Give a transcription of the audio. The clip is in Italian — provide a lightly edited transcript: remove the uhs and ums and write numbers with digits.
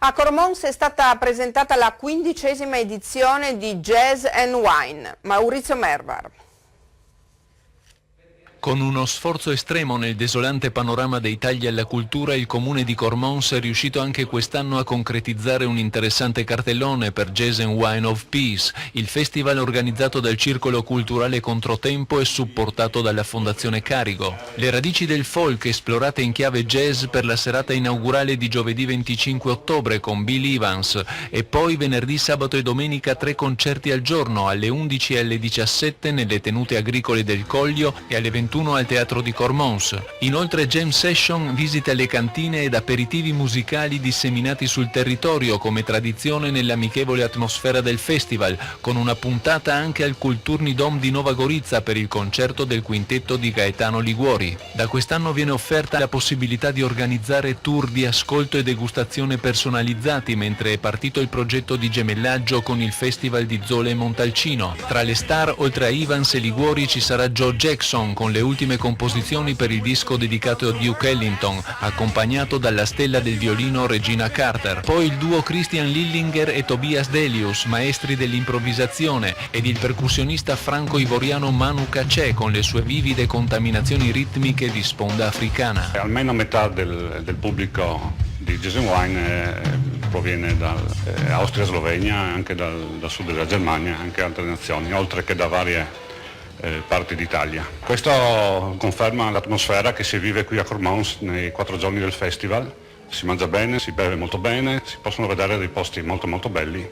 A Cormons è stata presentata la 15ª edizione di Jazz and Wine. Maurizio Mervar. Con uno sforzo estremo nel desolante panorama dei tagli alla cultura, il comune di Cormons è riuscito anche quest'anno a concretizzare un interessante cartellone per Jazz and Wine of Peace, il festival organizzato dal Circolo Culturale Controtempo e supportato dalla Fondazione Carigo. Le radici del folk esplorate in chiave jazz per la serata inaugurale di giovedì 25 ottobre con Bill Evans e poi venerdì, sabato e domenica 3 concerti al giorno alle 11 e alle 17 nelle tenute agricole del Coglio e alle 21 al Teatro di Cormons. Inoltre jam session, visite alle cantine ed aperitivi musicali disseminati sul territorio come tradizione nell'amichevole atmosfera del festival, con una puntata anche al Kulturni-Dom di Nova Gorica per il concerto del quintetto di Gaetano Liguori. Da quest'anno viene offerta la possibilità di organizzare tour di ascolto e degustazione personalizzati, mentre è partito il progetto di gemellaggio con il Festival di Zole e Montalcino. Tra le star, oltre a Evans e Liguori, ci sarà Joe Jackson con le ultime composizioni per il disco dedicato a Duke Ellington, accompagnato dalla stella del violino Regina Carter. Poi il duo Christian Lillinger e Tobias Delius, maestri dell'improvvisazione, ed il percussionista franco-ivoriano Manu Katché con le sue vivide contaminazioni ritmiche di sponda africana. Almeno metà del pubblico di Jazz and Wine proviene da Austria, Slovenia, anche dal sud della Germania, anche altre nazioni, oltre che da varie parti d'Italia. Questo conferma l'atmosfera che si vive qui a Cormons nei 4 giorni del festival. Si mangia bene, si beve molto bene, si possono vedere dei posti molto molto belli.